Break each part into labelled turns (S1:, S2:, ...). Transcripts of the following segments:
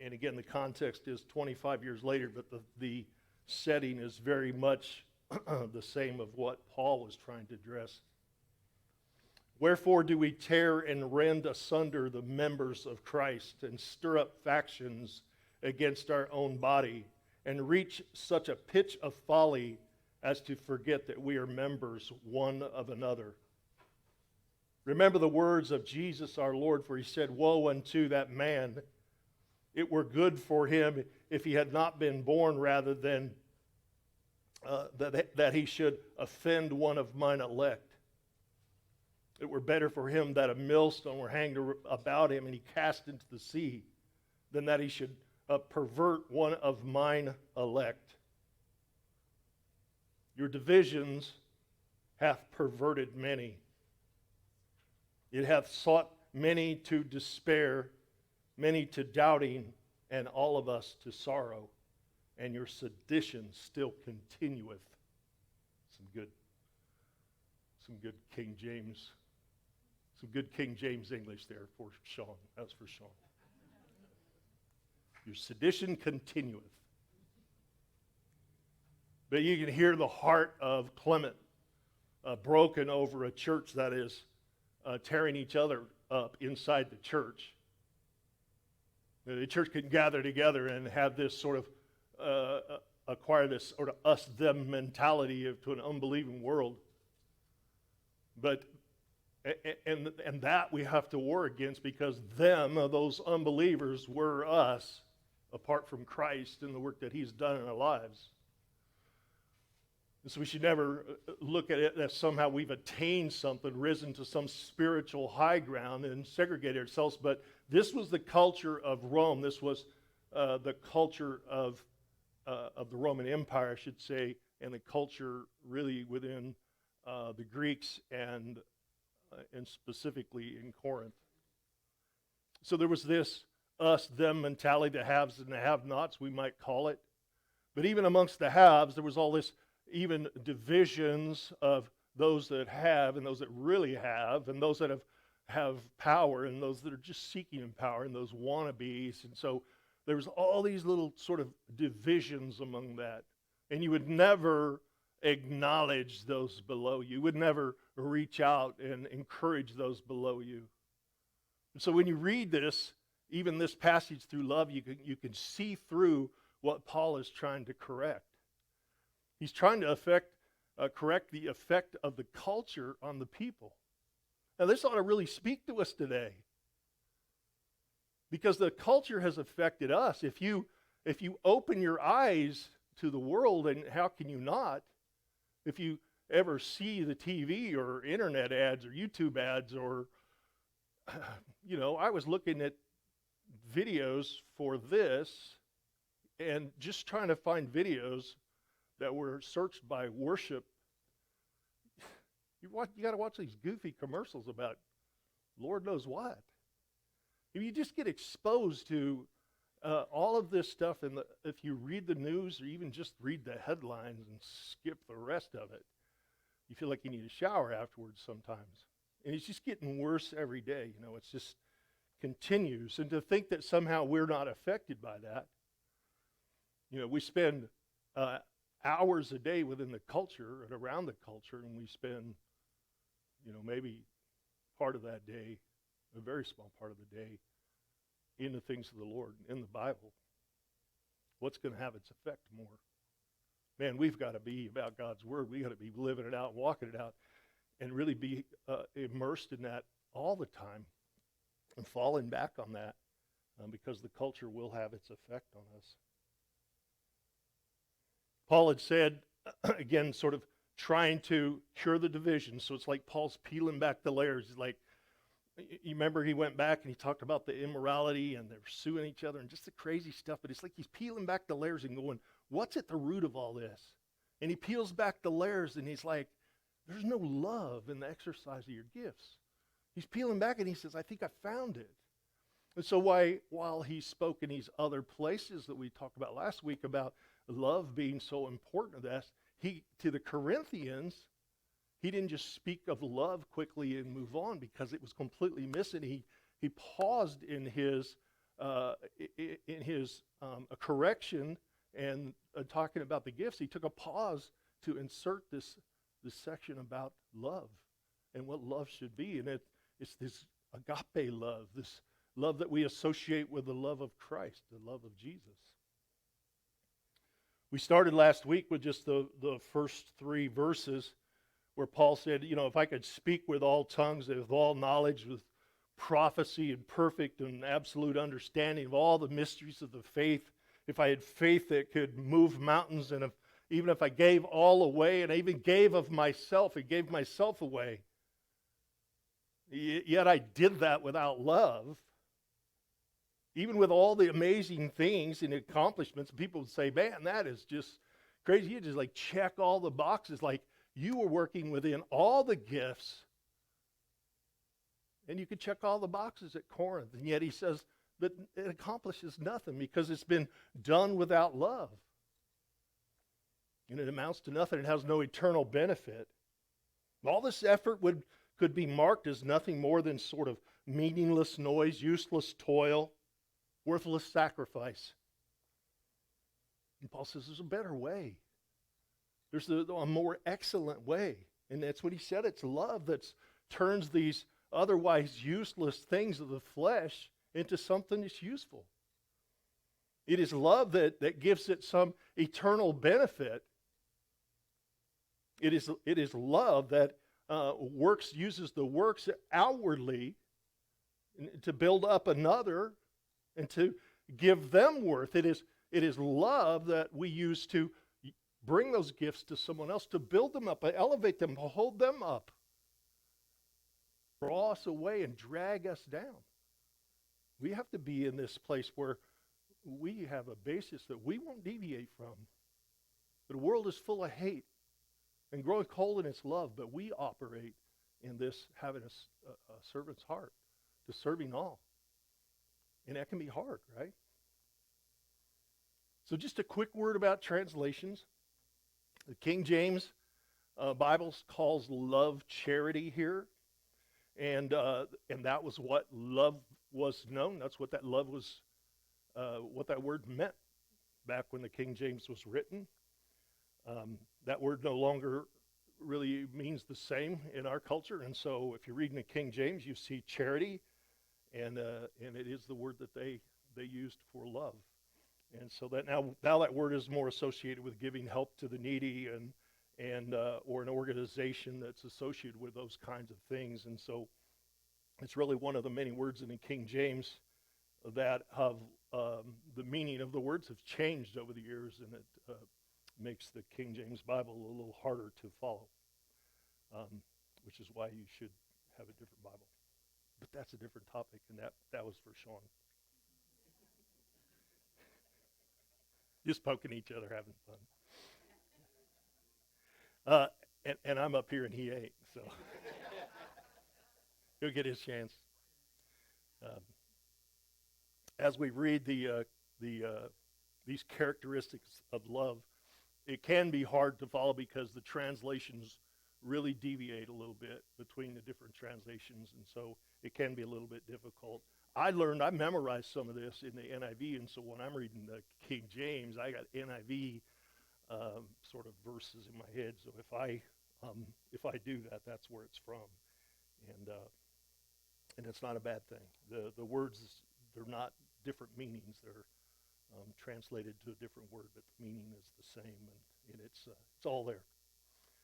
S1: And again, the context is 25 years later, but the setting is very much the same of what Paul was trying to address. Wherefore do we tear and rend asunder the members of Christ and stir up factions against our own body and reach such a pitch of folly as to forget that we are members one of another? Remember the words of Jesus our Lord, for he said, woe unto that man, it were good for him if he had not been born, rather than that he should offend one of mine elect. It were better for him that a millstone were hanged about him and he cast into the sea, than that he should pervert one of mine elect. Your divisions hath perverted many. It hath sought many to despair, many to doubting, and all of us to sorrow. And your sedition still continueth. Some good King James. Some good King James English there for Sean. That was for Sean. Your sedition continueth. But you can hear the heart of Clement broken over a church that is tearing each other up inside the church. The church can gather together and have this sort of acquire this sort of us-them mentality to an unbelieving world. But and that we have to war against, because them, those unbelievers, were us apart from Christ and the work that he's done in our lives. And so we should never look at it as somehow we've attained something, risen to some spiritual high ground and segregated ourselves. But this was the culture of Rome. This was the culture of the Roman Empire, I should say, and the culture really within the Greeks and specifically in Corinth. So there was this us-them mentality, the haves and the have-nots, we might call it. But even amongst the haves, there was all this even divisions of those that have and those that really have, and those that have power and those that are just seeking power, and those wannabes. And so there was all these little sort of divisions among that. And you would never acknowledge those below you. You would never reach out and encourage those below you. And so when you read this, even this passage through love, you can see through what Paul is trying to correct. He's trying to correct the effect of the culture on the people. Now this ought to really speak to us today, because the culture has affected us. If you open your eyes to the world, and how can you not? If you ever see the TV or internet ads or YouTube ads, or, I was looking at videos for this and just trying to find videos that were searched by worship. You got to watch these goofy commercials about Lord knows what. If you just get exposed to all of this stuff, and if you read the news or even just read the headlines and skip the rest of it, you feel like you need a shower afterwards sometimes. And it's just getting worse every day. It's just continues. And to think that somehow we're not affected by that. We spend hours a day within the culture and around the culture, and we spend, maybe part of that day, a very small part of the day, in the things of the Lord, in the Bible. What's going to have its effect more? Man, we've got to be about God's Word. We've got to be living it out, walking it out, and really be immersed in that all the time and falling back on that, because the culture will have its effect on us. Paul had said, again, sort of trying to cure the division. So it's like Paul's peeling back the layers. He's like, you remember he went back and he talked about the immorality and they're suing each other and just the crazy stuff. But it's like he's peeling back the layers and going, what's at the root of all this? And he peels back the layers and he's like, there's no love in the exercise of your gifts. He's peeling back and he says, I think I found it. And so while he spoke in these other places that we talked about last week about love being so important to this, to the Corinthians, he didn't just speak of love quickly and move on because it was completely missing. He paused in his in his a correction and talking about the gifts, he took a pause to insert this section about love and what love should be. And it's this agape love, this love that we associate with the love of Christ, the love of Jesus. We started last week with just the first 3 verses where Paul said, if I could speak with all tongues, with all knowledge, with prophecy and perfect and absolute understanding of all the mysteries of the faith, if I had faith that could move mountains, and even if I gave all away, and I even gave of myself, and gave myself away, yet I did that without love, even with all the amazing things and accomplishments, people would say, man, that is just crazy. You just check all the boxes, like you were working within all the gifts, and you could check all the boxes at Corinth. And yet he says that it accomplishes nothing because it's been done without love. And it amounts to nothing. It has no eternal benefit. All this effort could be marked as nothing more than sort of meaningless noise, useless toil, worthless sacrifice. And Paul says there's a better way. There's a more excellent way. And that's what he said. It's love that turns these otherwise useless things of the flesh into something that's useful. It is love that gives it some eternal benefit. It is love that uses the works outwardly to build up another and to give them worth. It is love that we use to bring those gifts to someone else, to build them up, elevate them, to hold them up, draw us away and drag us down. We have to be in this place where we have a basis that we won't deviate from. The world is full of hate and growing cold in its love, but we operate in this, having a servant's heart, to serving all. And that can be hard, right? So just a quick word about translations. The King James Bible calls love charity here. And that was what love was known. That's what that love was, what that word meant back when the King James was written. That word no longer really means the same in our culture. And so if you're reading the King James, you see charity, and it is the word that they used for love. And so that now that word is more associated with giving help to the needy and or an organization that's associated with those kinds of things. And so it's really one of the many words in the King James that have the meaning of the words have changed over the years, and it makes the King James Bible a little harder to follow, which is why you should have a different Bible. But that's a different topic, and that was for Sean. Just poking each other, having fun. And I'm up here and he ain't, so he'll get his chance. As we read these characteristics of love, it can be hard to follow because the translations really deviate a little bit between the different translations, and so it can be a little bit difficult. I memorized some of this in the NIV, and so when I'm reading the King James, I got NIV sort of verses in my head. So if I do that, that's where it's from, and it's not a bad thing. The words, they're not different meanings. They're translated to a different word, but the meaning is the same, and it's all there.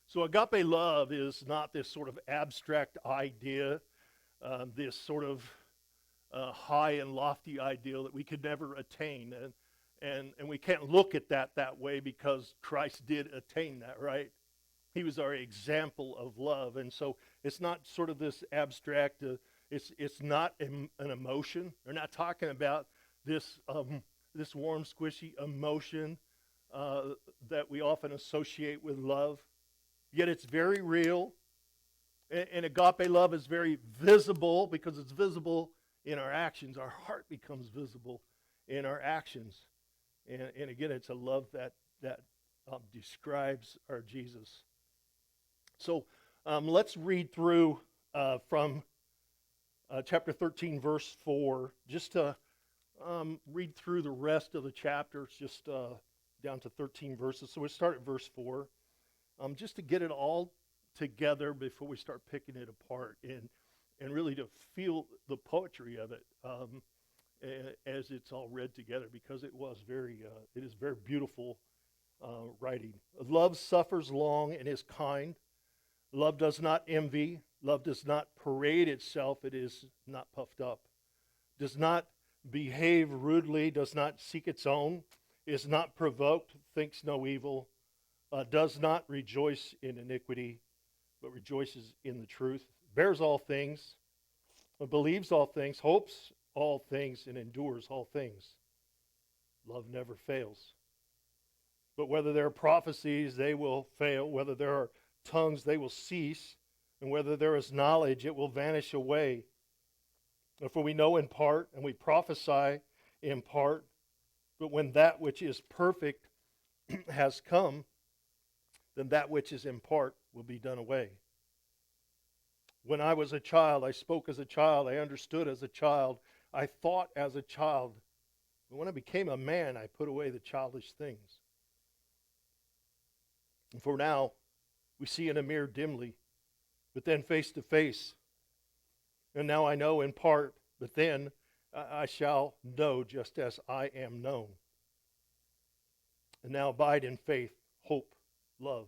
S1: So agape love is not this sort of abstract idea, this sort of high and lofty ideal that we could never attain, and we can't look at that way because Christ did attain that, right? He was our example of love, and so it's not sort of this abstract. It's not an emotion. They're not talking about this warm, squishy emotion that we often associate with love. Yet it's very real, and agape love is very visible because it's visible in our actions. Our heart becomes visible in our actions. And again, it's a love that describes our Jesus. So let's read through from chapter 13, verse 4, just to read through the rest of the chapter. It's just down to 13 verses. So we start at verse 4, just to get it all together before we start picking it apart and really to feel the poetry of it as it's all read together, because it is very beautiful writing. Love suffers long and is kind. Love does not envy. Love does not parade itself. It is not puffed up. Does not behave rudely. Does not seek its own. Is not provoked. Thinks no evil. Does not rejoice in iniquity, but rejoices in the truth. Bears all things. Believes all things. Hopes all things, and endures all things. Love never fails. But whether there are prophecies, they will fail. Whether there are tongues, they will cease. And whether there is knowledge, it will vanish away. For we know in part, and we prophesy in part. But when that which is perfect has come, then that which is in part will be done away. When I was a child, I spoke as a child. I understood as a child. I thought as a child. But when I became a man, I put away the childish things. And for now, we see in a mirror dimly, but then face to face. And now I know in part, but then I shall know just as I am known. And now abide in faith, hope, love.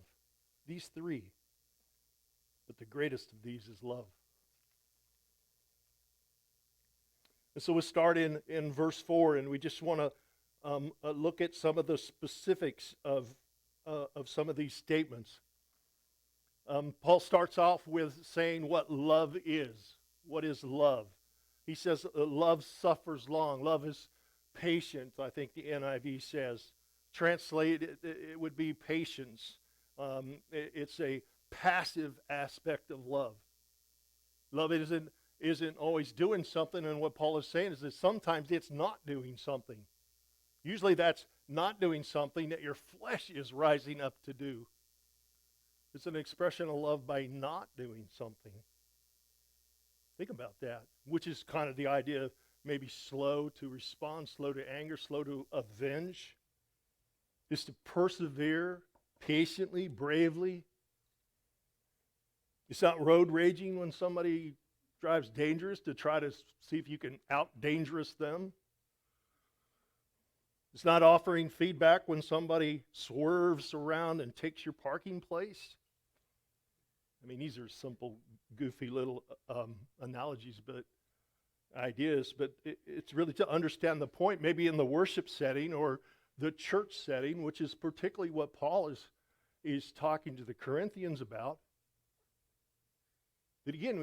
S1: These three. But the greatest of these is love. And so we start in verse 4, and we just want to look at some of the specifics of some of these statements. Paul starts off with saying what love is. What is love? He says love suffers long. Love is patient, I think the NIV says. Translated, it would be patience. It's a passive aspect of love. Love isn't always doing something, and what Paul is saying is that sometimes it's not doing something. Usually that's not doing something that your flesh is rising up to do. It's an expression of love by not doing something. Think about that, which is kind of the idea of maybe slow to respond, slow to anger, slow to avenge. Is to persevere patiently, bravely. It's not road raging when somebody drives dangerous to try to see if you can out-dangerous them. It's not offering feedback when somebody swerves around and takes your parking place. I mean, these are simple, goofy little analogies, but ideas. But it's really to understand the point, maybe in the worship setting or the church setting, which is particularly what Paul is talking to the Corinthians about. But again,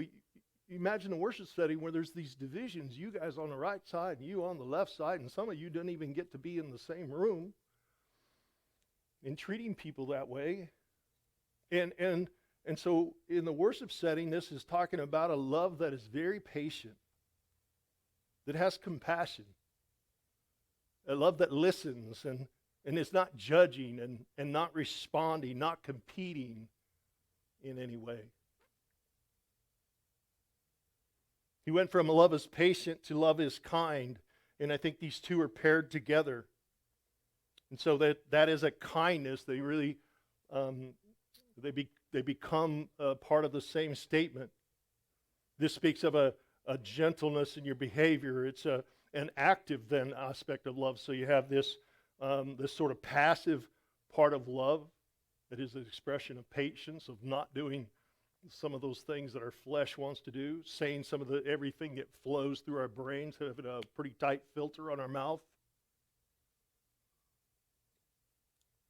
S1: you imagine a worship setting where there's these divisions, you guys on the right side and you on the left side, and some of you don't even get to be in the same room, and treating people that way. And so in the worship setting, this is talking about a love that is very patient, that has compassion, a love that listens and is not judging and not responding, not competing in any way. He went from love is patient to love is kind, and I think these two are paired together. And so that is a kindness. They really they become part of the same statement. This speaks of a gentleness in your behavior. It's an active then aspect of love. So you have this sort of passive part of love that is an expression of patience, of not doing some of those things that our flesh wants to do, saying some of everything that flows through our brains, having a pretty tight filter on our mouth.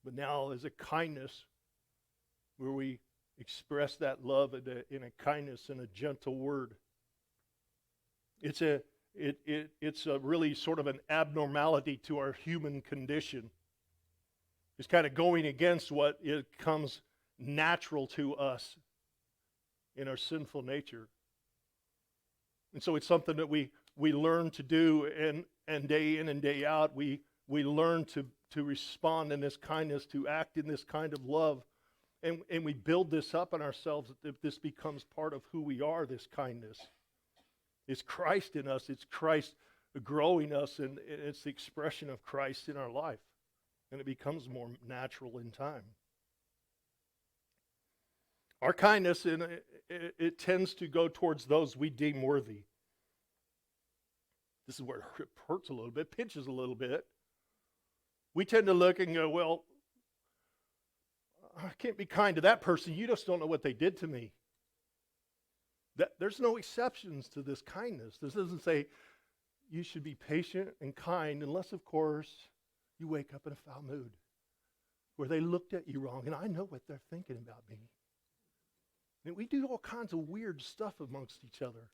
S1: But now there's a kindness where we express that love in a kindness and a gentle word. It's a really sort of an abnormality to our human condition. It's kind of going against what it comes natural to us in our sinful nature. And so it's something that we learn to do, and day in and day out, we learn to respond in this kindness, to act in this kind of love. And we build this up in ourselves if this becomes part of who we are, this kindness. It's Christ in us. It's Christ growing us, and it's the expression of Christ in our life. And it becomes more natural in time. Our kindness, it tends to go towards those we deem worthy. This is where it hurts a little bit, pinches a little bit. We tend to look and go, well, I can't be kind to that person. You just don't know what they did to me. There's no exceptions to this kindness. This doesn't say you should be patient and kind unless, of course, you wake up in a foul mood where they looked at you wrong, and I know what they're thinking about me. And we do all kinds of weird stuff amongst each other.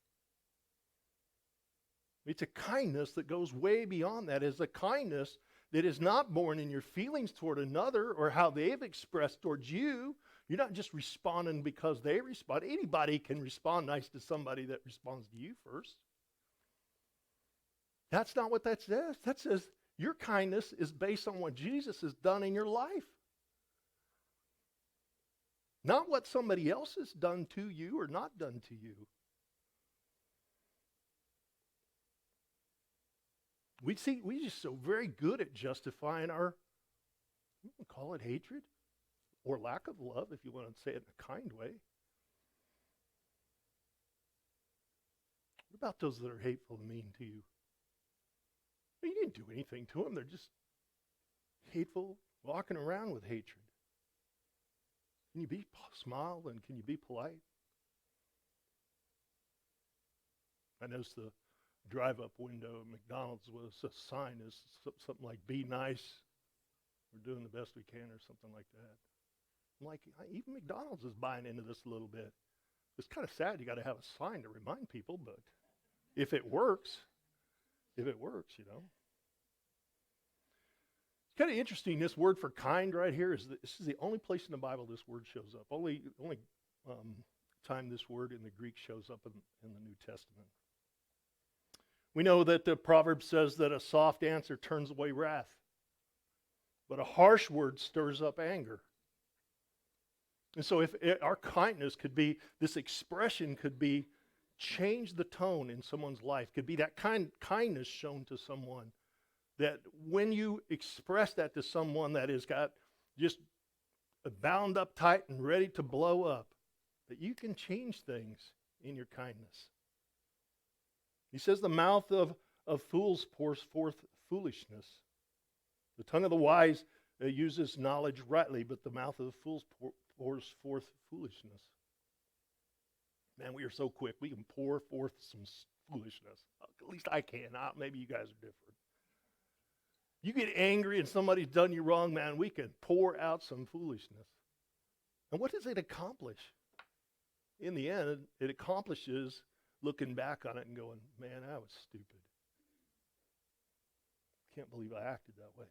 S1: It's a kindness that goes way beyond that. It's a kindness that is not born in your feelings toward another or how they've expressed towards you. You're not just responding because they respond. Anybody can respond nice to somebody that responds to you first. That's not what that says. That says your kindness is based on what Jesus has done in your life. Not what somebody else has done to you or not done to you. We just so very good at justifying our, you can call it hatred or lack of love, if you want to say it in a kind way. What about those that are hateful and mean to you? You didn't do anything to them. They're just hateful, walking around with hatred. Can you smile and can you be polite? I noticed the drive-up window at McDonald's was a sign is something like, be nice, we're doing the best we can, or something like that. I'm like, even McDonald's is buying into this a little bit. It's kind of sad you got to have a sign to remind people, but if it works, you know. It's kind of interesting, this word for kind right here, this is the only place in the Bible this word shows up. Only time this word in the Greek shows up in the New Testament. We know that the proverb says that a soft answer turns away wrath, but a harsh word stirs up anger. And so if our kindness could be, this expression could be, change the tone in someone's life, could be that kindness shown to someone, that when you express that to someone that has got just bound up tight and ready to blow up, that you can change things in your kindness. He says the mouth of fools pours forth foolishness. The tongue of the wise uses knowledge rightly, but the mouth of the fools pours forth foolishness. Man, we are so quick. We can pour forth some foolishness. At least I can. Maybe you guys are different. You get angry and somebody's done you wrong, man, we can pour out some foolishness. And what does it accomplish? In the end, it accomplishes looking back on it and going, man, I was stupid. Can't believe I acted that way.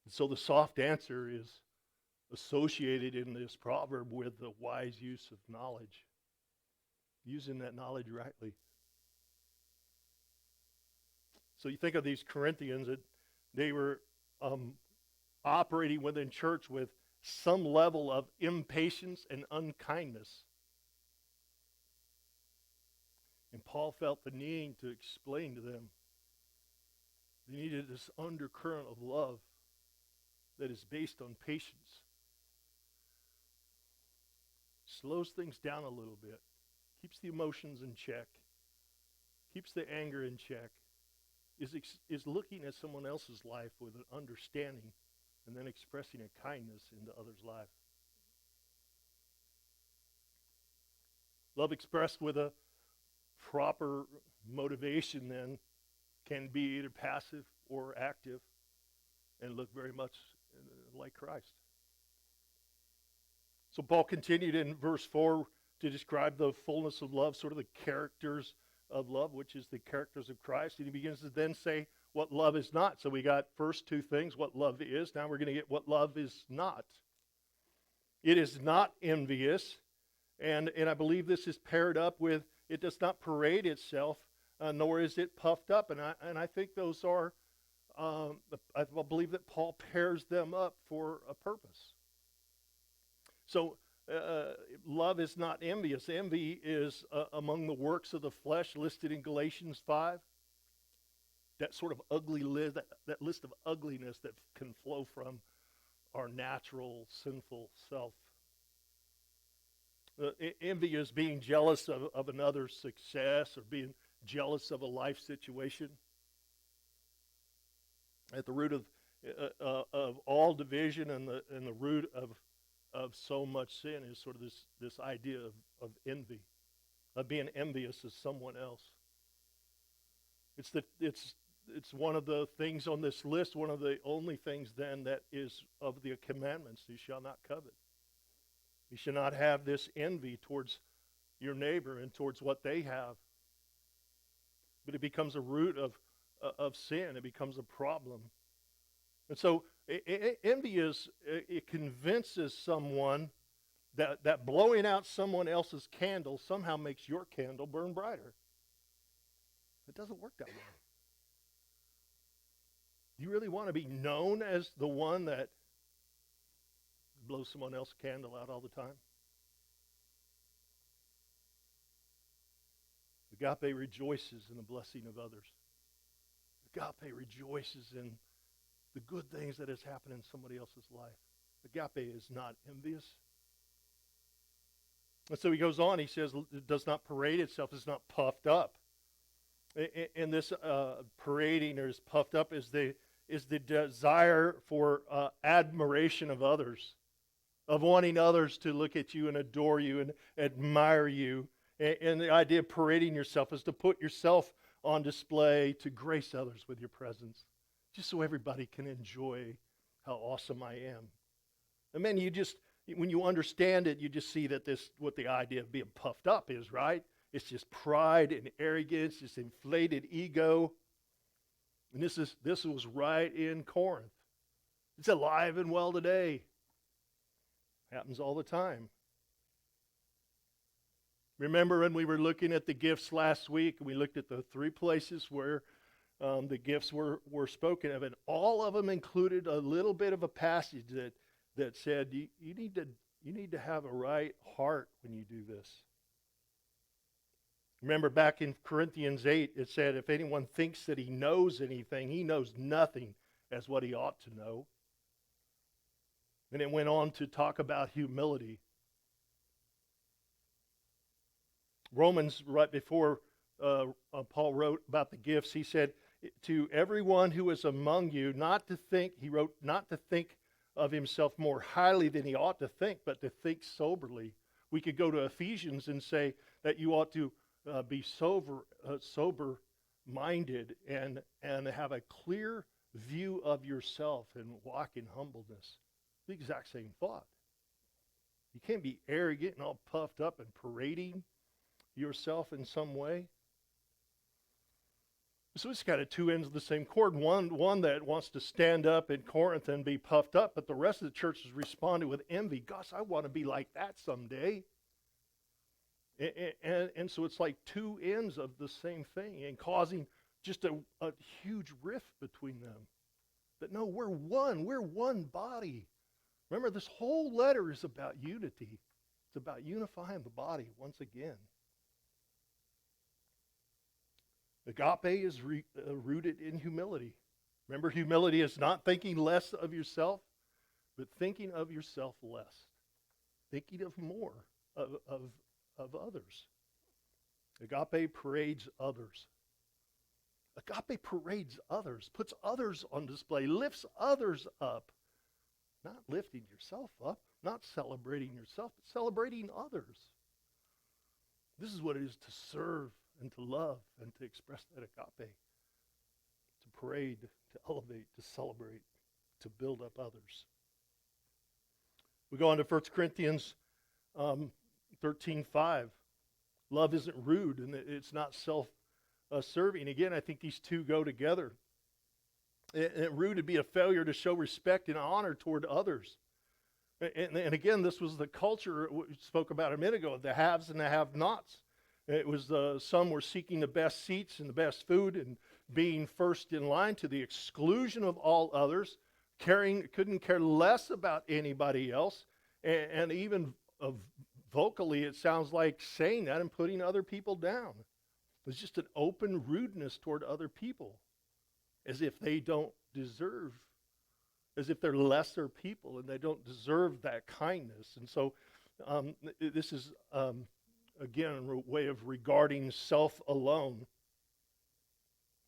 S1: And so the soft answer is associated in this proverb with the wise use of knowledge, using that knowledge rightly. So you think of these Corinthians, that they were operating within church with some level of impatience and unkindness. And Paul felt the need to explain to them they needed this undercurrent of love that is based on patience. Slows things down a little bit, keeps the emotions in check, keeps the anger in check, is looking at someone else's life with an understanding and then expressing a kindness into others' life. Love expressed with a proper motivation then can be either passive or active and look very much like Christ. So Paul continued in verse 4 to describe the fullness of love, sort of the characters of love, which is the characters of Christ. And he begins to then say what love is not. So we got first two things, what love is. Now we're going to get what love is not. It is not envious. And I believe this is paired up with, it does not parade itself, nor is it puffed up. And I think those are, I believe that Paul pairs them up for a purpose. So love is not envious. Envy is among the works of the flesh listed in Galatians 5. That sort of ugly list, that list of ugliness that can flow from our natural sinful self. Envy is being jealous of another's success or being jealous of a life situation. At the root of all division and the root of so much sin is sort of this idea of envy, of being envious of someone else. It's one of the things on this list, one of the only things then that is of the commandments. You shall not covet. You should not have this envy towards your neighbor and towards what they have. But it becomes a root of sin. It becomes a problem. And so envy it convinces someone that blowing out someone else's candle somehow makes your candle burn brighter. It doesn't work that way. Do you really want to be known as the one that blows someone else's candle out all the time? Agape rejoices in the blessing of others. Agape rejoices in the good things that has happened in somebody else's life. Agape is not envious. And so he goes on, he says, it does not parade itself, it's not puffed up. And this parading or is puffed up is the desire for admiration of others, of wanting others to look at you and adore you and admire you. And the idea of parading yourself is to put yourself on display to grace others with your presence, just so everybody can enjoy how awesome I am. And then when you understand it, you just see that what the idea of being puffed up is, right? It's just pride and arrogance, this inflated ego. And this was right in Corinth. It's alive and well today. Happens all the time. Remember when we were looking at the gifts last week, we looked at the 3 places where the gifts were spoken of, and all of them included a little bit of a passage that said you need to have a right heart when you do this. Remember back in Corinthians 8, it said, if anyone thinks that he knows anything, he knows nothing as what he ought to know. And it went on to talk about humility. Romans, right before Paul wrote about the gifts, he said, to everyone who is among you, not to think of himself more highly than he ought to think, but to think soberly. We could go to Ephesians and say that you ought to be sober-minded and have a clear view of yourself and walk in humbleness. The exact same thought. You can't be arrogant and all puffed up and parading yourself in some way. So it's kind of 2 ends of the same cord. One that wants to stand up in Corinth and be puffed up, but the rest of the church has responded with envy. Gosh, I want to be like that someday. And so it's like 2 ends of the same thing and causing just a huge rift between them. That no, we're one body. Remember, this whole letter is about unity. It's about unifying the body once again. Agape is rooted in humility. Remember, humility is not thinking less of yourself, but thinking of yourself less. Thinking of more of others. Agape parades others. Agape parades others, puts others on display, lifts others up. Not lifting yourself up, not celebrating yourself, but celebrating others. This is what it is to serve and to love and to express that agape. To parade, to elevate, to celebrate, to build up others. We go on to 1 Corinthians 13:5. Love isn't rude and it's not self-serving. Again, I think these two go together. Rude would be a failure to show respect and honor toward others. And again, this was the culture we spoke about a minute ago, the haves and the have-nots. It was some were seeking the best seats and the best food and being first in line to the exclusion of all others, couldn't care less about anybody else, and even vocally, it sounds like saying that and putting other people down. It's just an open rudeness toward other people, as if they don't deserve, as if they're lesser people and they don't deserve that kindness. And so this is, again, a way of regarding self alone.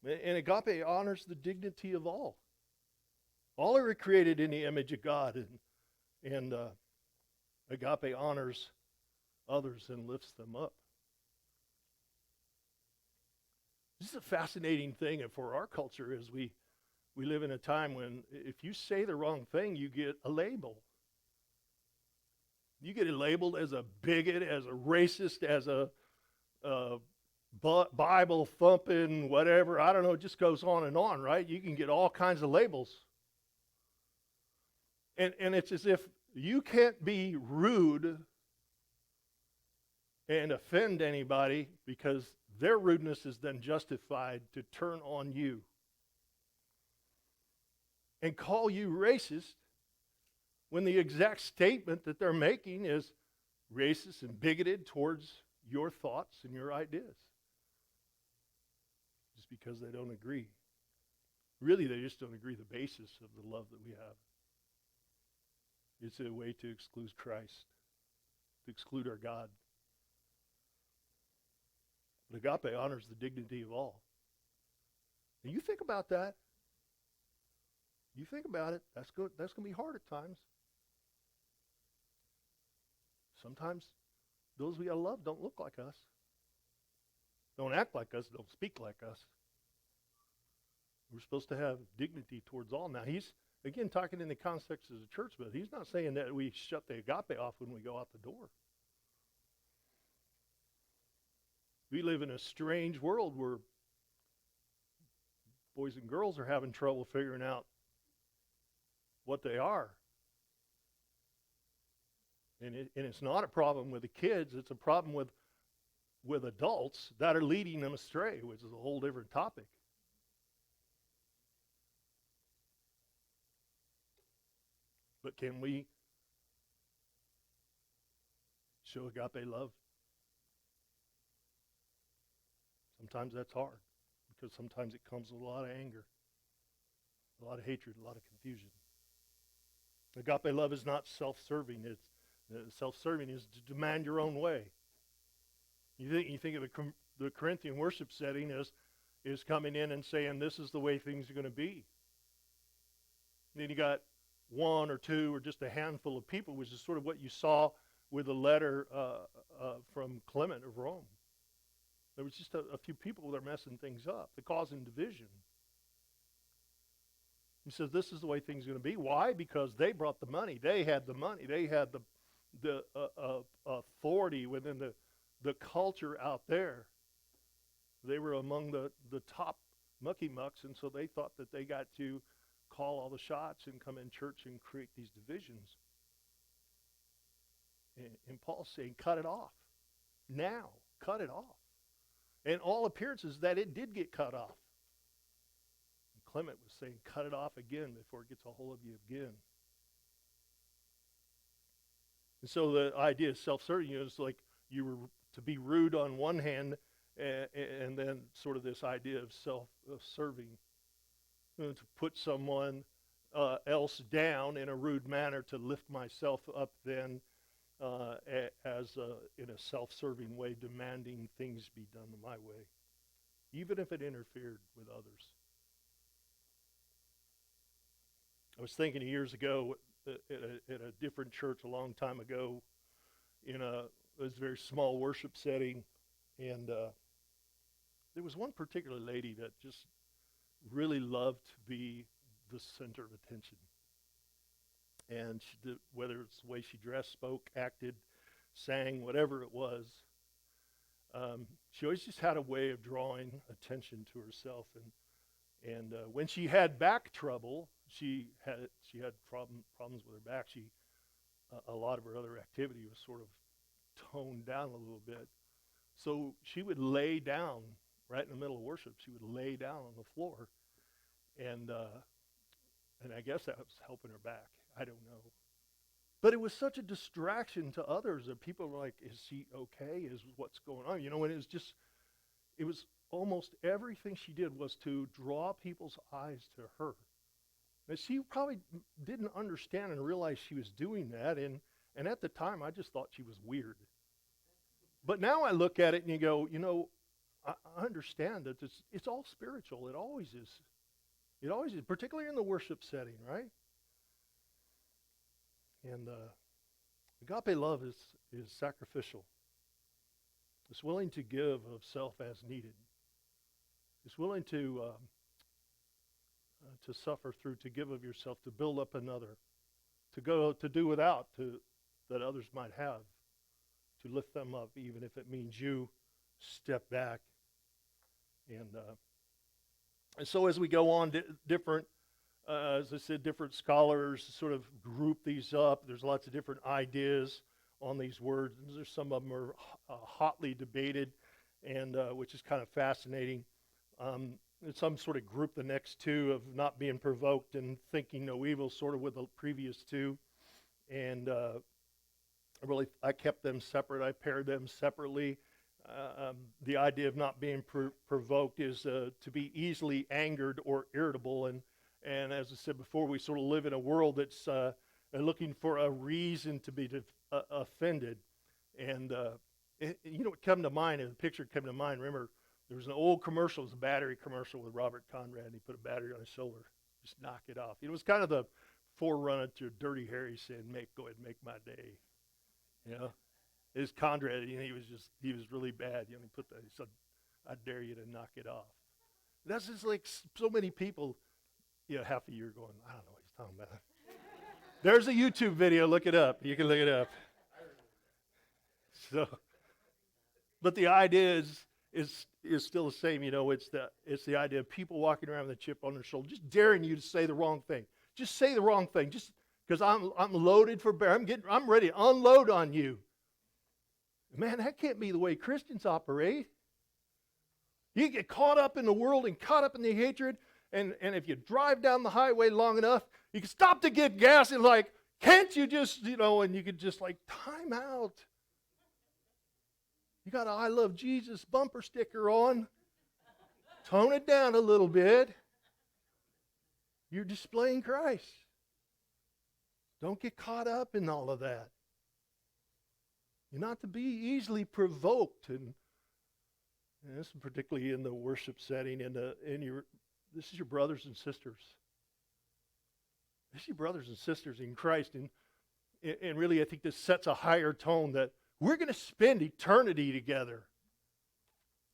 S1: And agape honors the dignity of all. All are created in the image of God, and agape honors others and lifts them up. This is a fascinating thing for our culture, as we live in a time when if you say the wrong thing, you get a label. You get labeled as a bigot, as a racist, as a Bible thumping, whatever. I don't know, it just goes on, right? You can get all kinds of labels. And it's as if you can't be rude and offend anybody because their rudeness is then justified to turn on you and call you racist when the exact statement that they're making is racist and bigoted towards your thoughts and your ideas. Just because they don't agree. Really, they just don't agree the basis of the love that we have. It's a way to exclude Christ, to exclude our God. But agape honors the dignity of all. And you think about that. You think about it. That's good. That's going to be hard at times. Sometimes those we love don't look like us, don't act like us, don't speak like us. We're supposed to have dignity towards all. Now, he's, again, talking in the context of the church, but he's not saying that we shut the agape off when we go out the door. We live in a strange world where boys and girls are having trouble figuring out what they are. And it's not a problem with the kids, it's a problem with adults that are leading them astray, which is a whole different topic. But can we show agape love? Sometimes that's hard, because sometimes it comes with a lot of anger, a lot of hatred, a lot of confusion. Agape love is not self-serving. Self-serving is to demand your own way. You think of the Corinthian worship setting as coming in and saying, this is the way things are going to be. And then you got one or two or just a handful of people, which is sort of what you saw with the letter from Clement of Rome. There was just a few people that are messing things up, they're causing division. He says this is the way things are going to be. Why? Because they brought the money. They had the money. They had the authority within the culture out there. They were among the top mucky mucks, and so they thought that they got to call all the shots and come in church and create these divisions. And Paul's saying, cut it off. Now, cut it off. And all appearances that it did get cut off. And Clement was saying, cut it off again before it gets a hold of you again. And so the idea of self-serving is like you were to be rude on one hand, and then sort of this idea of self-serving. To put someone else down in a rude manner to lift myself up then as in a self-serving way, demanding things be done my way, even if it interfered with others. I was thinking years ago at a different church a long time ago in a very small worship setting, and there was one particular lady that just really loved to be the center of attention. And whether it's the way she dressed, spoke, acted, sang, whatever it was, she always just had a way of drawing attention to herself. And when she had back trouble, she had problems with her back. A lot of her other activity was sort of toned down a little bit. So she would lay down right in the middle of worship. She would lay down on the floor, and I guess that was helping her back. I don't know. But it was such a distraction to others that people were like, is she okay? Is what's going on? And it was almost everything she did was to draw people's eyes to her. And she probably didn't understand and realize she was doing that. And at the time, I just thought she was weird. But now I look at it and you go, I understand that it's all spiritual. It always is. It always is, particularly in the worship setting, right? And agape love is sacrificial. It's willing to give of self as needed. It's willing to suffer through, to give of yourself, to build up another, to do without, that others might have, to lift them up, even if it means you step back. And so as we go on, different, as I said, different scholars sort of group these up. There's lots of different ideas on these words. There's some of them are hotly debated, and which is kind of fascinating. And some sort of group the next two of not being provoked and thinking no evil, sort of with the previous two. And I kept them separate. I paired them separately. The idea of not being provoked is to be easily angered or irritable. And as I said before, we sort of live in a world that's looking for a reason to be offended. And what came to mind, and the picture came to mind, remember, there was an old commercial, it was a battery commercial with Robert Conrad, and he put a battery on his shoulder, just knock it off. It was kind of the forerunner to Dirty Harry saying, go ahead and make my day. It was Conrad, he was really bad. He said, I dare you to knock it off. That's just like so many people, half a year going, I don't know what he's talking about. There's a YouTube video, look it up. You can look it up. So, but the idea is still the same, it's the idea of people walking around with a chip on their shoulder, just daring you to say the wrong thing. Just say the wrong thing, just because I'm loaded for bear. I'm ready to unload on you. Man, that can't be the way Christians operate. You get caught up in the world and caught up in the hatred, and if you drive down the highway long enough, you can stop to get gas and can't you just, and you could just time out. You got an I love Jesus bumper sticker on. Tone it down a little bit. You're displaying Christ. Don't get caught up in all of that. You're not to be easily provoked, and this is particularly in the worship setting. This is your brothers and sisters. This is your brothers and sisters in Christ, and really, I think this sets a higher tone that we're going to spend eternity together.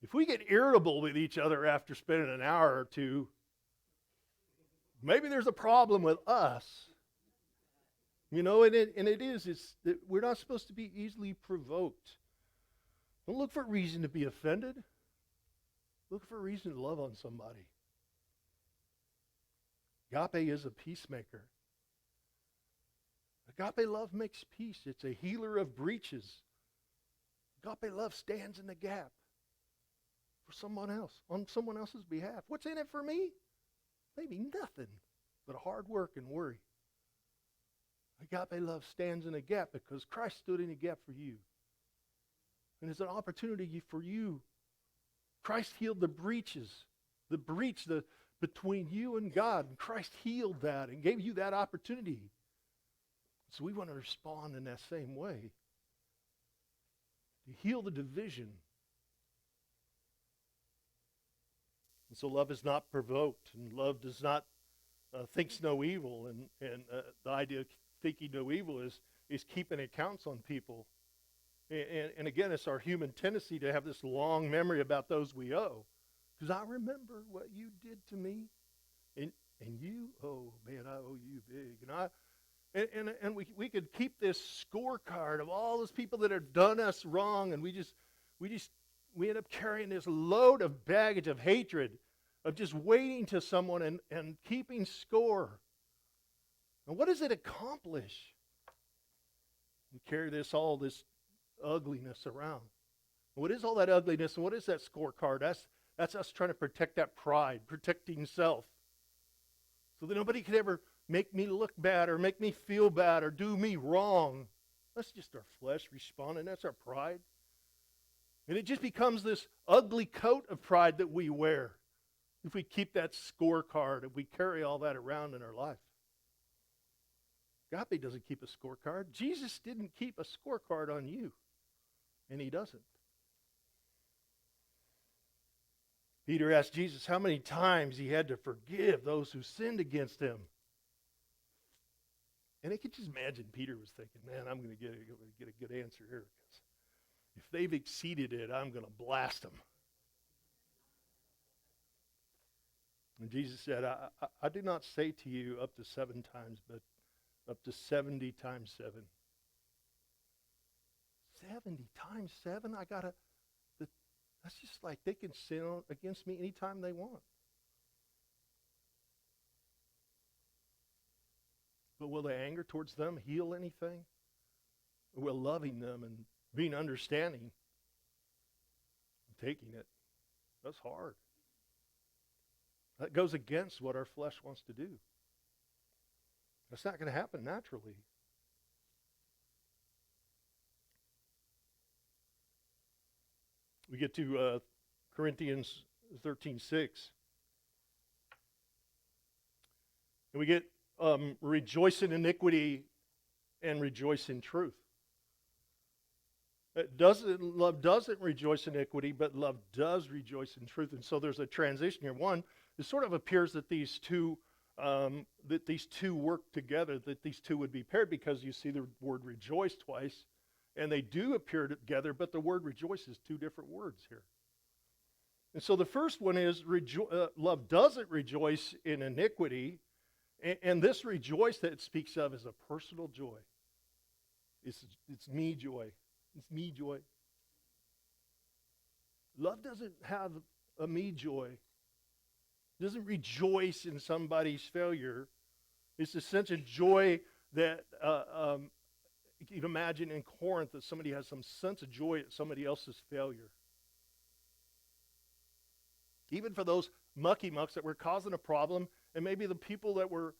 S1: If we get irritable with each other after spending an hour or two, maybe there's a problem with us. And we're not supposed to be easily provoked. Don't look for a reason to be offended. Look for a reason to love on somebody. Agape is a peacemaker. Agape love makes peace. It's a healer of breaches. Agape love stands in the gap for someone else, on someone else's behalf. What's in it for me? Maybe nothing but hard work and worry. Agape love stands in a gap because Christ stood in a gap for you. And it's an opportunity for you. Christ healed the breaches, the breach between you and God. And Christ healed that and gave you that opportunity. So we want to respond in that same way. To heal the division. And so love is not provoked, and love does not thinks no evil. And the idea of thinking no evil is keeping accounts on people. And again, it's our human tendency to have this long memory about those we owe. Because I remember what you did to me. And you, oh man, I owe you big. And we could keep this scorecard of all those people that have done us wrong, and we end up carrying this load of baggage of hatred, of just waiting to someone and keeping score. And what does it accomplish? We carry this ugliness around. What is all that ugliness, and what is that scorecard? That's us trying to protect that pride, protecting self, so that nobody could ever make me look bad or make me feel bad or do me wrong. That's just our flesh responding. That's our pride. And it just becomes this ugly coat of pride that we wear if we keep that scorecard, if we carry all that around in our life. Agape doesn't keep a scorecard. Jesus didn't keep a scorecard on you, and he doesn't. Peter asked Jesus how many times he had to forgive those who sinned against him. And I could just imagine Peter was thinking, man, I'm going to get a good answer here, because if they've exceeded it, I'm going to blast them. And Jesus said, I do not say to you up to 7 times, but up to 70 times 7. 70 times 7? That's just like they can sin against me anytime they want. But will the anger towards them heal anything? Or will loving them and being understanding and taking it, that's hard. That goes against what our flesh wants to do. That's not going to happen naturally. We get to Corinthians 13:6. And we get rejoice in iniquity and rejoice in truth. Love doesn't rejoice in iniquity, but love does rejoice in truth. And so there's a transition here. One, it sort of appears that these two work together, that these two would be paired, because you see the word rejoice twice, and they do appear together, but the word rejoice is 2 different words here. And so the first one is love doesn't rejoice in iniquity, and this rejoice that it speaks of is a personal joy. It's me joy. It's me joy. Love doesn't have a me joy. It doesn't rejoice in somebody's failure. It's a sense of joy that you can imagine in Corinth, that somebody has some sense of joy at somebody else's failure. Even for those mucky mucks that were causing a problem, and maybe the people that were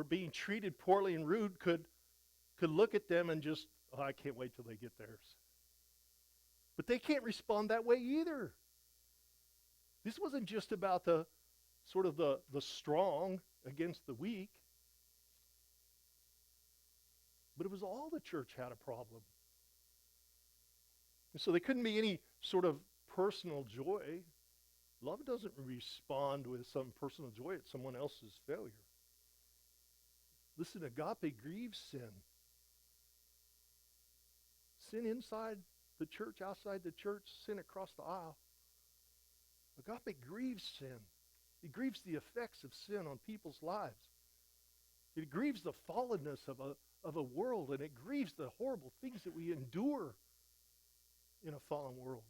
S1: being treated poorly and rude could look at them and just, oh, I can't wait till they get theirs. But they can't respond that way either. This wasn't just about the strong against the weak, but it was all the church had a problem. And so there couldn't be any sort of personal joy. Love doesn't respond with some personal joy at someone else's failure. Listen, agape grieves sin. Sin inside the church, outside the church, sin across the aisle. Agape grieves sin. It grieves the effects of sin on people's lives. It grieves the fallenness of a world, and it grieves the horrible things that we endure in a fallen world.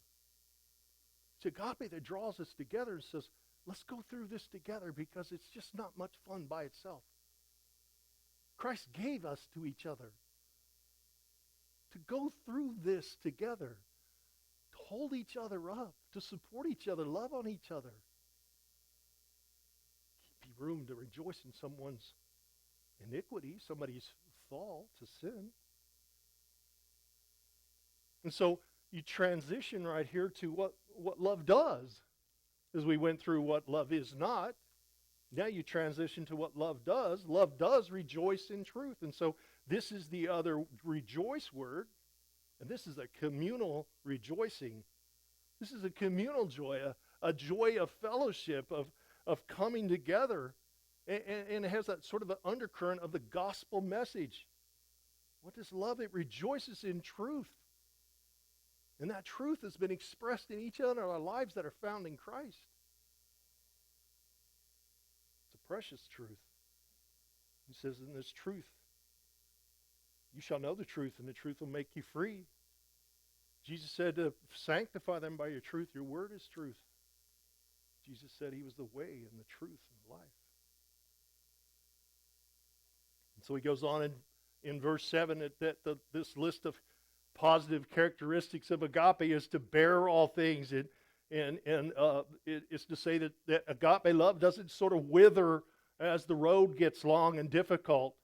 S1: It's agape that draws us together and says, let's go through this together, because it's just not much fun by itself. Christ gave us to each other to go through this together, to hold each other up, to support each other, love on each other. Keep room to rejoice in someone's iniquity, somebody's fall to sin. And so you transition right here to what love does. As we went through what love is not, now you transition to what love does. Love does rejoice in truth. And so this is the other rejoice word, and this is a communal rejoicing. This is a communal joy, a joy of fellowship, of coming together. And it has that sort of an undercurrent of the gospel message. What does love? It rejoices in truth. And that truth has been expressed in each one of our lives that are found in Christ. It's a precious truth. He says, in this truth, you shall know the truth, and the truth will make you free. Jesus said to sanctify them by your truth. Your word is truth. Jesus said he was the way and the truth and the life. And so he goes on in verse 7 that this list of positive characteristics of agape is to bear all things. It's to say that agape love doesn't sort of wither as the road gets long and difficult.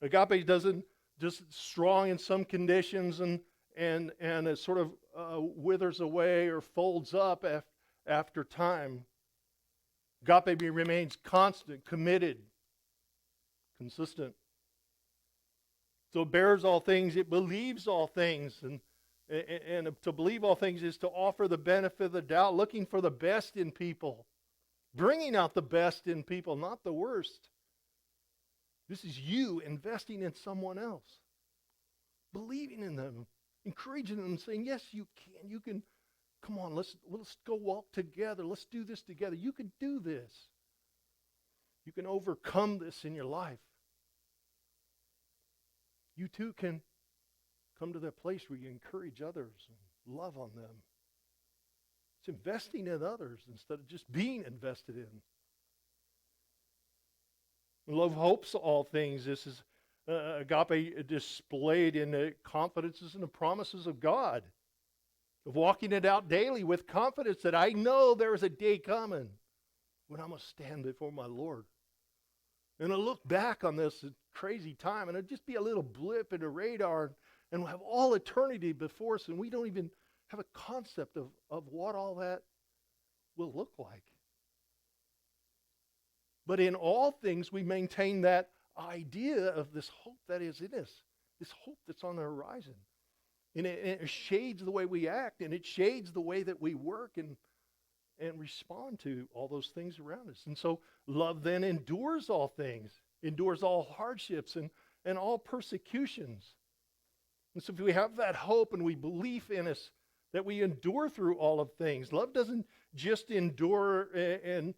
S1: Agape doesn't just strong in some conditions and it sort of withers away or folds up after time. Agape remains constant, committed, consistent. So it bears all things, it believes all things, and to believe all things is to offer the benefit of the doubt, looking for the best in people, bringing out the best in people, not the worst. This is you investing in someone else, believing in them, encouraging them, saying, yes, you can, come on, let's go walk together, let's do this together. You can do this. You can overcome this in your life. You too can come to that place where you encourage others and love on them. It's investing in others instead of just being invested in. Love hopes all things. This is agape displayed in the confidences and the promises of God, of walking it out daily with confidence that I know there is a day coming when I'm going to stand before my Lord. And I look back on this crazy time, and it'll just be a little blip in the radar, and we'll have all eternity before us, and we don't even have a concept of what all that will look like. But in all things, we maintain that idea of this hope that is in us, this hope that's on the horizon. And it shades the way we act, and it shades the way that we work and respond to all those things around us. And so love then endures all things, endures all hardships and all persecutions. And so if we have that hope and we believe in us that we endure through all of things, love doesn't just endure and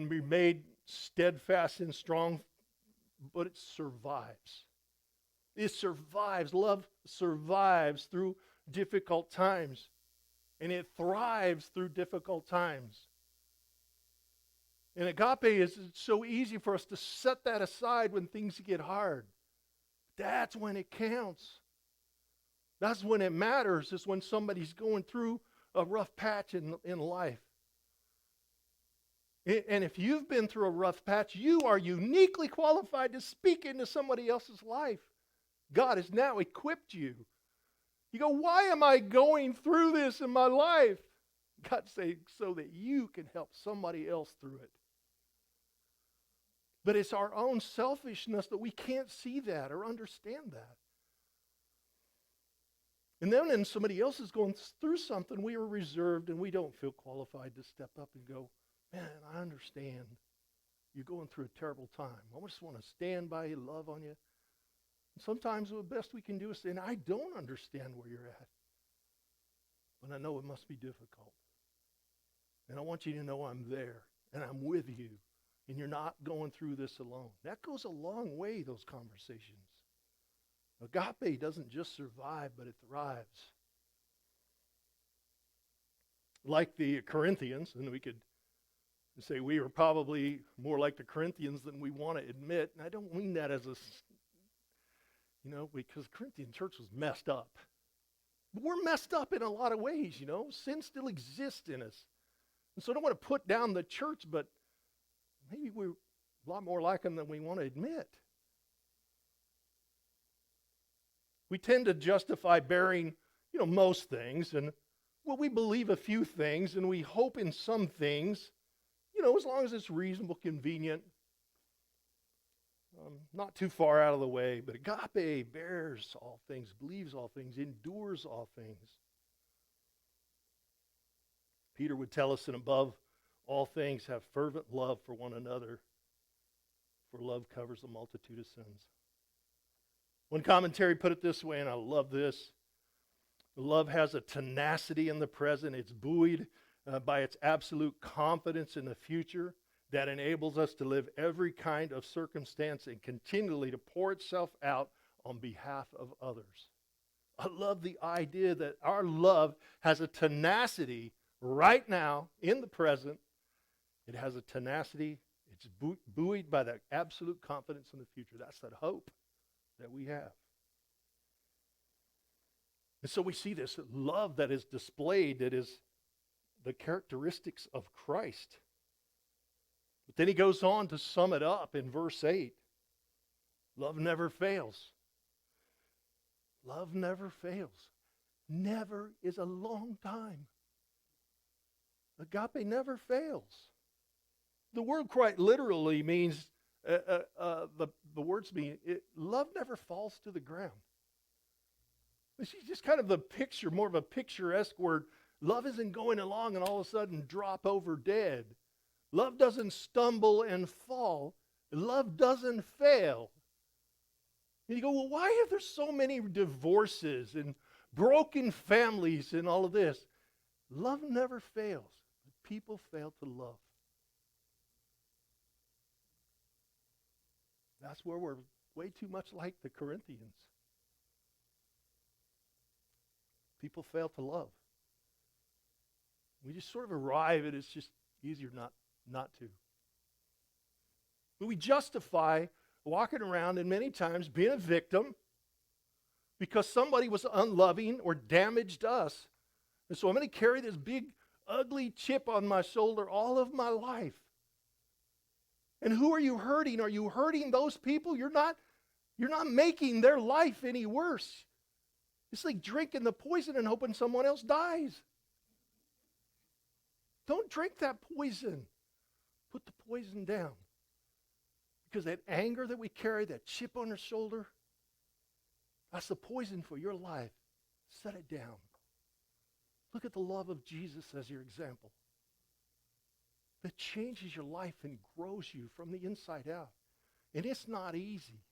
S1: be made steadfast and strong, but it survives. It survives. Love survives through difficult times. And it thrives through difficult times. And agape is so easy for us to set that aside when things get hard. That's when it counts. That's when it matters, is when somebody's going through a rough patch in life. And if you've been through a rough patch, you are uniquely qualified to speak into somebody else's life. God has now equipped you. You go, why am I going through this in my life? God saying, so that you can help somebody else through it. But it's our own selfishness that we can't see that or understand that. And then when somebody else is going through something, we are reserved and we don't feel qualified to step up and go, man, I understand. You're going through a terrible time. I just want to stand by you, love on you. And sometimes the best we can do is say, and I don't understand where you're at, but I know it must be difficult. And I want you to know I'm there, and I'm with you, and you're not going through this alone. That goes a long way, those conversations. Agape doesn't just survive, but it thrives. Like the Corinthians, and we could say we are probably more like the Corinthians than we want to admit. And I don't mean that as a, because the Corinthian church was messed up. But we're messed up in a lot of ways, Sin still exists in us. And so I don't want to put down the church, but maybe we're a lot more like them than we want to admit. We tend to justify bearing, most things. And, we believe a few things, and we hope in some things, as long as it's reasonable, convenient, not too far out of the way. But agape bears all things, believes all things, endures all things. Peter would tell us, and above all things, have fervent love for one another, for love covers a multitude of sins. One commentary put it this way, and I love this. Love has a tenacity in the present. It's buoyed by its absolute confidence in the future that enables us to live every kind of circumstance and continually to pour itself out on behalf of others. I love the idea that our love has a tenacity right now in the present. It has a tenacity. It's buoyed by that absolute confidence in the future. That's that hope that we have. And so we see this love that is displayed, that is the characteristics of Christ. But then he goes on to sum it up in verse 8. Love never fails. Love never fails. Never is a long time. Agape never fails. The word quite literally means, the words mean, love never falls to the ground. It's just kind of the picture, more of a picturesque word. Love isn't going along and all of a sudden drop over dead. Love doesn't stumble and fall. Love doesn't fail. And you go, well, why are there so many divorces and broken families and all of this? Love never fails. People fail to love. That's where we're way too much like the Corinthians. People fail to love. We just sort of arrive at it's just easier not to. But we justify walking around and many times being a victim because somebody was unloving or damaged us. And so I'm going to carry this big, ugly chip on my shoulder all of my life. And who are you hurting? Are you hurting those people? You're not making their life any worse. It's like drinking the poison and hoping someone else dies. Don't drink that poison. Put the poison down. Because that anger that we carry, that chip on our shoulder, that's the poison for your life. Set it down. Look at the love of Jesus as your example. That changes your life and grows you from the inside out. And it's not easy.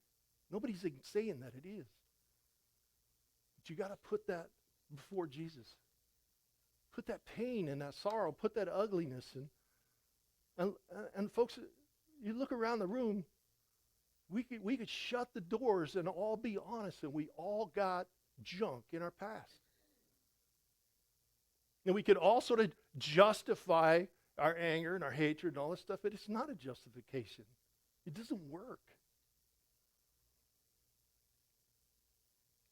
S1: Nobody's saying that it is. But you got to put that before Jesus. Put that pain and that sorrow, put that ugliness. And folks, you look around the room, we could shut the doors and all be honest, and we all got junk in our past. And we could all sort of justify our anger and our hatred and all this stuff, but it's not a justification. It doesn't work.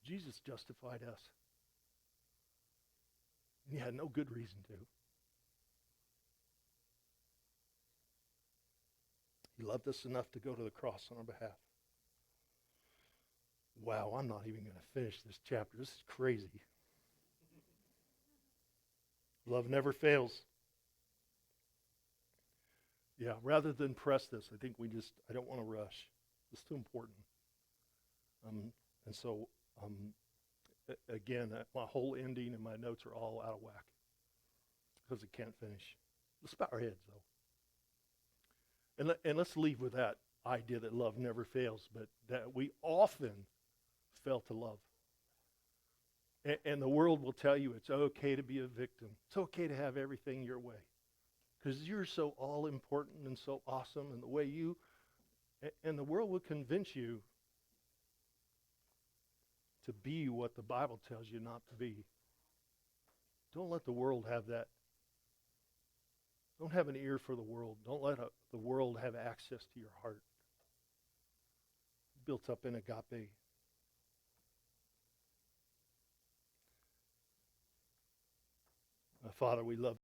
S1: Jesus justified us. And he had no good reason to. He loved us enough to go to the cross on our behalf. Wow, I'm not even going to finish this chapter. This is crazy. Love never fails. Yeah, rather than press this, I think I don't want to rush. It's too important. And so, again, my whole ending and my notes are all out of whack because I can't finish. Let's bow our heads, though. And let's leave with that idea that love never fails, but that we often fail to love. And the world will tell you it's okay to be a victim. It's okay to have everything your way because you're so all important and so awesome, and the way and the world will convince you to be what the Bible tells you not to be. Don't let the world have that. Don't have an ear for the world. Don't let the world have access to your heart. Built up in agape. Father, we love